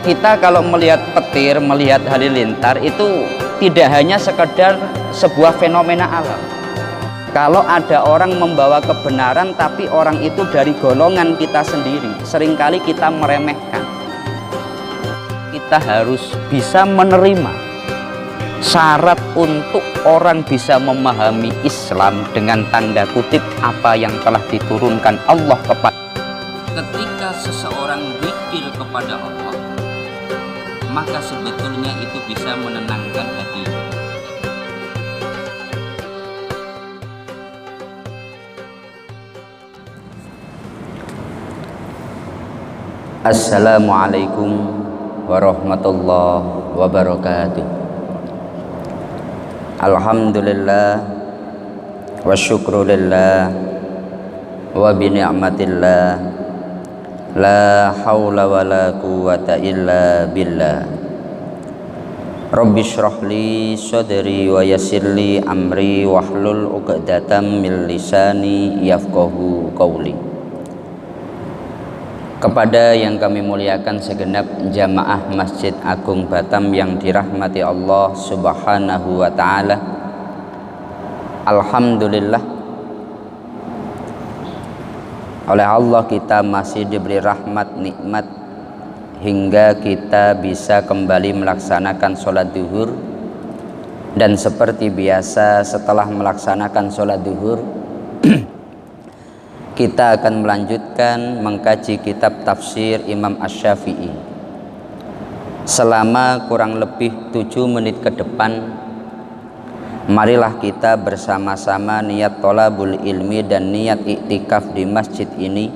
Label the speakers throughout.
Speaker 1: kita kalau melihat petir, melihat halilintar itu tidak hanya sekedar sebuah fenomena alam. Kalau ada orang membawa kebenaran tapi orang itu dari golongan kita sendiri, seringkali kita meremehkan. Kita harus bisa menerima syarat untuk orang bisa memahami Islam dengan tanda kutip apa yang telah diturunkan Allah kepada. Ketika seseorang zikir kepada Allah, maka sebetulnya itu bisa menenangkan hati. Assalamualaikum warahmatullahi wabarakatuh. Alhamdulillah wa syukrulillah wa bini'matillah la hawla wa la quwwata illa billah. Rabbi shrahli sadri wa yassirli amri wahlul 'uqdatam min lisani yafqahu qawli. Kepada yang kami muliakan segenap jamaah Masjid Agung Batam yang dirahmati Allah Subhanahu wa ta'ala, alhamdulillah, oleh Allah kita masih diberi rahmat nikmat hingga kita bisa kembali melaksanakan sholat duhur. Dan seperti biasa setelah melaksanakan sholat duhur kita akan melanjutkan mengkaji kitab tafsir Imam Asy-Syafi'i. Selama kurang lebih 7 menit ke depan, marilah kita bersama-sama niat thalabul ilmi dan niat iktikaf di masjid ini,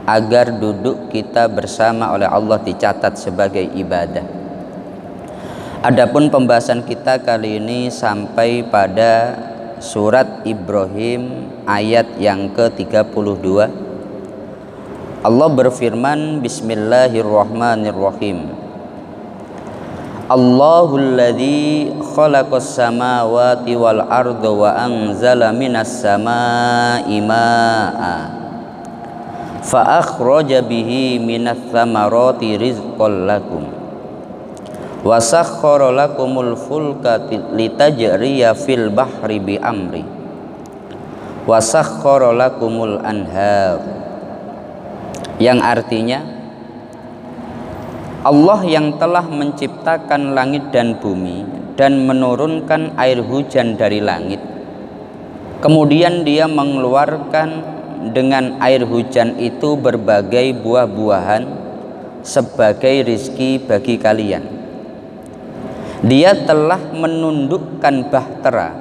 Speaker 1: agar duduk kita bersama oleh Allah dicatat sebagai ibadah. Adapun pembahasan kita kali ini sampai pada surat Ibrahim ayat yang ke-32. Allah berfirman, Bismillahirrahmanirrahim. Allahul ladzi khalaqas samawati wal arda wa anzala minas samaa'i maa'a fa akhraja bihi minats thamarati rizqan lakum wa sakhkhara lakumul fulka litajriya fil bahri bi amri wa sakhkhara lakumul anhar, yang artinya Allah yang telah menciptakan langit dan bumi dan menurunkan air hujan dari langit, kemudian Dia mengeluarkan dengan air hujan itu berbagai buah-buahan sebagai rizki bagi kalian. Dia telah menundukkan bahtera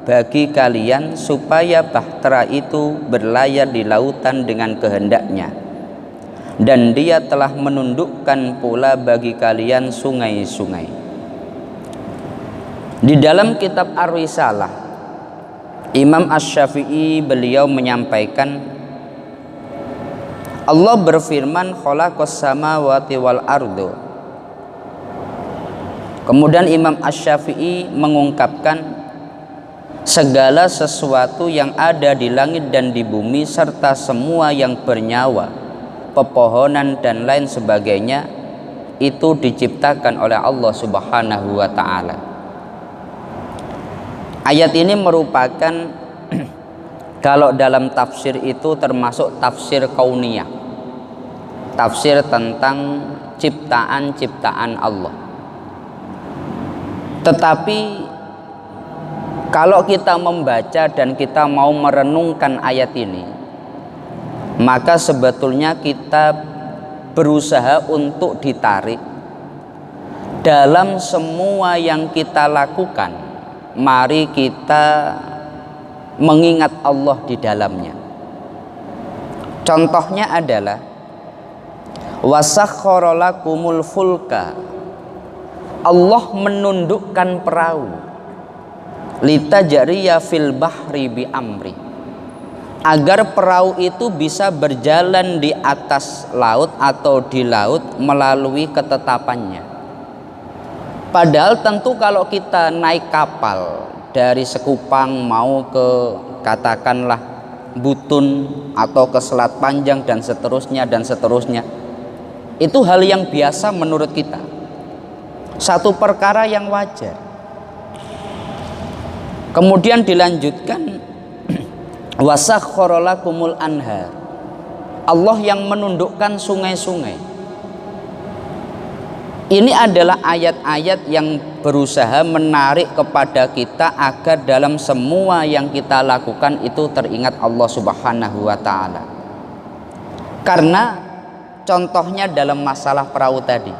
Speaker 1: bagi kalian supaya bahtera itu berlayar di lautan dengan kehendaknya, dan Dia telah menundukkan pula bagi kalian sungai-sungai. Di dalam kitab Ar-Risalah, Imam Asy-Syafi'i beliau menyampaikan, Allah berfirman khalaqas samawati wal ardo. Kemudian Imam Asy-Syafi'i mengungkapkan segala sesuatu yang ada di langit dan di bumi serta semua yang bernyawa, pepohonan dan lain sebagainya, itu diciptakan oleh Allah Subhanahu wa ta'ala. Ayat ini merupakan kalau dalam tafsir itu termasuk tafsir kauniyah, tafsir tentang ciptaan-ciptaan Allah. Tetapi kalau kita membaca dan kita mau merenungkan ayat ini, maka sebetulnya kita berusaha untuk ditarik dalam semua yang kita lakukan. Mari kita mengingat Allah di dalamnya. Contohnya adalah wasakhkhara lakumul fulka. Allah menundukkan perahu litajriya fil bahri bi amri, agar perahu itu bisa berjalan di atas laut atau di laut melalui ketetapannya. Padahal tentu kalau kita naik kapal dari Sekupang mau ke katakanlah Butun atau ke Selat Panjang dan seterusnya, Itu hal yang biasa menurut kita, satu perkara yang wajar. Kemudian dilanjutkan, wasakhkhara lakumul anhar, Allah yang menundukkan sungai-sungai. Ini adalah ayat-ayat yang berusaha menarik kepada kita agar dalam semua yang kita lakukan itu teringat Allah Subhanahu wa ta'ala. Karena contohnya dalam masalah perahu tadi,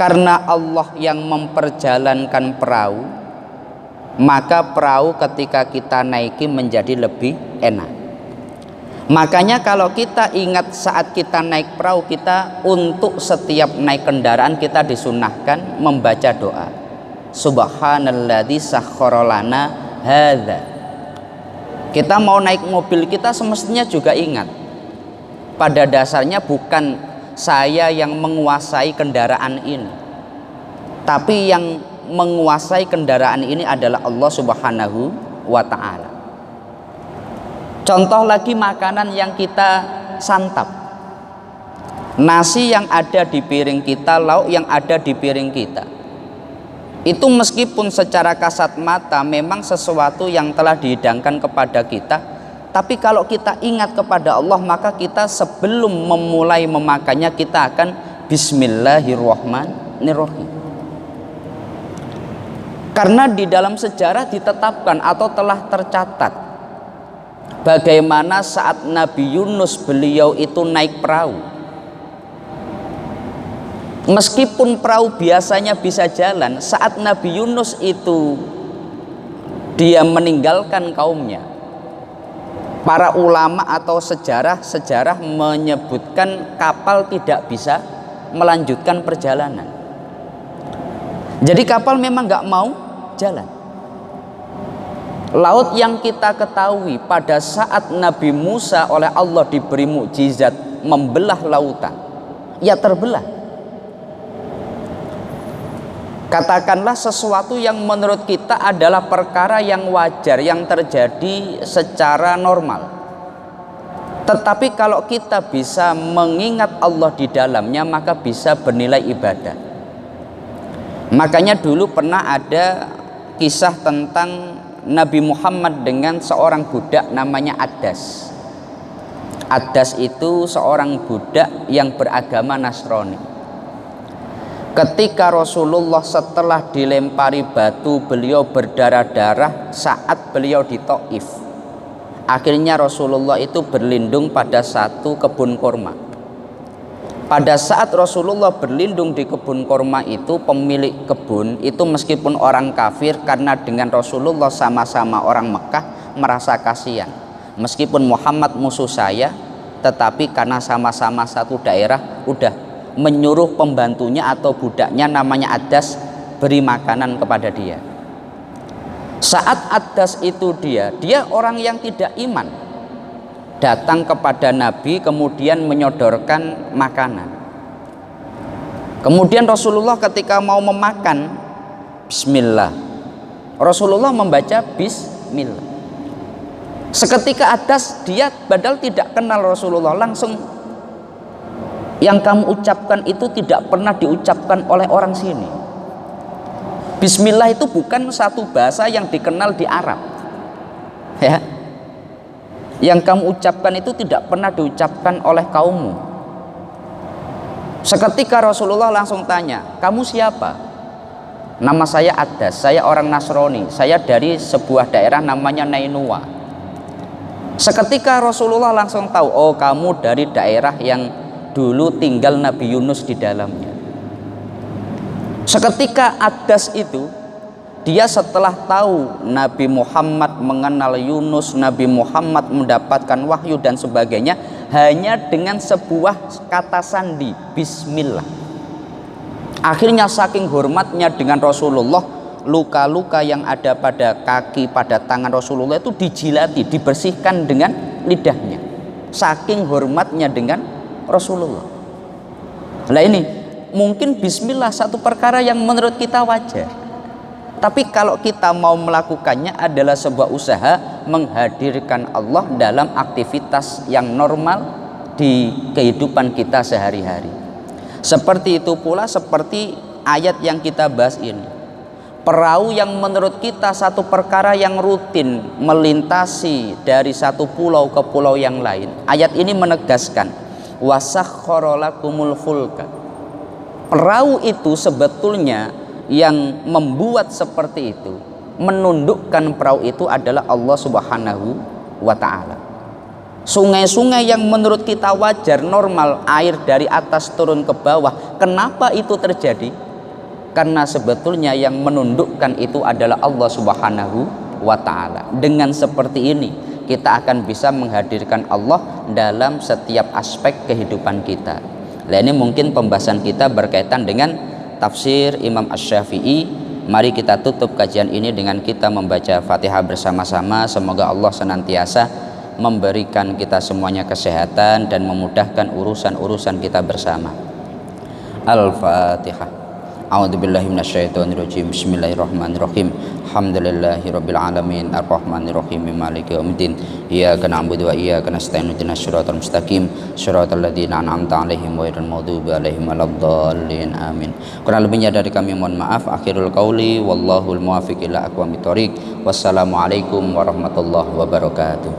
Speaker 1: karena Allah yang memperjalankan perahu, maka perahu ketika kita naiki menjadi lebih enak. Makanya kalau kita ingat saat kita naik perahu, kita untuk setiap naik kendaraan kita disunahkan membaca doa, Subhanalladzi sakhkhara lana hadza. Kita mau naik mobil, kita semestinya juga ingat, pada dasarnya bukan saya yang menguasai kendaraan ini, tapi yang menguasai kendaraan ini adalah Allah Subhanahu wa ta'ala. Contoh lagi makanan yang kita santap, nasi yang ada di piring kita, lauk yang ada di piring kita, itu meskipun secara kasat mata memang sesuatu yang telah dihidangkan kepada kita, tapi kalau kita ingat kepada Allah, maka kita sebelum memulai memakannya kita akan Bismillahirrahmanirrahim. Karena di dalam sejarah ditetapkan atau telah tercatat bagaimana saat Nabi Yunus beliau itu naik perahu, meskipun perahu biasanya bisa jalan, saat Nabi Yunus itu dia meninggalkan kaumnya, para ulama atau sejarah menyebutkan kapal tidak bisa melanjutkan perjalanan. Jadi kapal memang nggak mau jalan. Laut yang kita ketahui pada saat Nabi Musa oleh Allah diberi mukjizat membelah lautan, ya terbelah. Katakanlah sesuatu yang menurut kita adalah perkara yang wajar, yang terjadi secara normal. Tetapi kalau kita bisa mengingat Allah di dalamnya, maka bisa bernilai ibadah. Makanya dulu pernah ada kisah tentang Nabi Muhammad dengan seorang budak namanya Adas. Adas itu seorang budak yang beragama Nasrani. Ketika Rasulullah setelah dilempari batu, beliau berdarah-darah saat beliau di Taif. Akhirnya Rasulullah itu berlindung pada satu kebun kurma. Pada saat Rasulullah berlindung di kebun kurma itu, pemilik kebun itu meskipun orang kafir, karena dengan Rasulullah sama-sama orang Mekah merasa kasihan. Meskipun Muhammad musuh saya, tetapi karena sama-sama satu daerah, udah menyuruh pembantunya atau budaknya namanya Adas beri makanan kepada dia. Saat Adas itu dia orang yang tidak iman, datang kepada Nabi kemudian menyodorkan makanan. Kemudian Rasulullah ketika mau memakan, Bismillah, Rasulullah membaca Bismillah. Seketika Adas, dia padahal tidak kenal Rasulullah, langsung, yang kamu ucapkan itu tidak pernah diucapkan oleh orang sini. Bismillah itu bukan satu bahasa yang dikenal di Arab, ya. Yang kamu ucapkan itu tidak pernah diucapkan oleh kaummu. Seketika Rasulullah langsung tanya, kamu siapa? Nama saya Adas, saya orang Nasrani, saya dari sebuah daerah namanya Nainua. Seketika Rasulullah langsung tahu, oh kamu dari daerah yang dulu tinggal Nabi Yunus di dalamnya. Seketika Adas itu, dia setelah tahu Nabi Muhammad mengenal Yunus, Nabi Muhammad mendapatkan wahyu dan sebagainya, hanya dengan sebuah kata sandi, Bismillah. Akhirnya saking hormatnya dengan Rasulullah, luka-luka yang ada pada kaki, pada tangan Rasulullah itu dijilati, dibersihkan dengan lidahnya. Saking hormatnya dengan Rasulullah. Nah ini mungkin Bismillah satu perkara yang menurut kita wajar, tapi kalau kita mau melakukannya adalah sebuah usaha menghadirkan Allah dalam aktivitas yang normal, di kehidupan kita sehari-hari. Seperti itu pula seperti ayat yang kita bahas ini. Perahu yang menurut kita satu perkara yang rutin melintasi dari satu pulau ke pulau yang lain. Ayat ini menegaskan wasakhkhara lakumul fulka. Perahu itu sebetulnya yang membuat seperti itu, menundukkan perahu itu adalah Allah Subhanahu wa ta'ala. Sungai-sungai yang menurut kita wajar, normal, air dari atas turun ke bawah, kenapa itu terjadi? Karena sebetulnya yang menundukkan itu adalah Allah Subhanahu wa ta'ala. Dengan seperti ini kita akan bisa menghadirkan Allah dalam setiap aspek kehidupan kita. Nah, ini mungkin pembahasan kita berkaitan dengan tafsir Imam Asy-Syafi'i. Mari kita tutup kajian ini dengan kita membaca Fatihah bersama-sama. Semoga Allah senantiasa memberikan kita semuanya kesehatan dan memudahkan urusan-urusan kita bersama. Al-Fatihah. A'udzubillahi minasyaitonirrajim. Bismillahirrahmanirrahim. Alhamdulillahirabbil alamin arrahmanirrahim maliki yaumiddin. Iyyaka na'budu wa iyyaka nasta'in ihdinas siratal mustaqim siratal ladzina an'amta 'alaihim ghairil maghdubi 'alaihim waladdallin. Amin. Kurang lebihnya dari kami mohon maaf. Akhirul qauli wallahul muwaffiq ila aqwamit thoriq. Wassalamualaikum warahmatullahi wabarakatuh.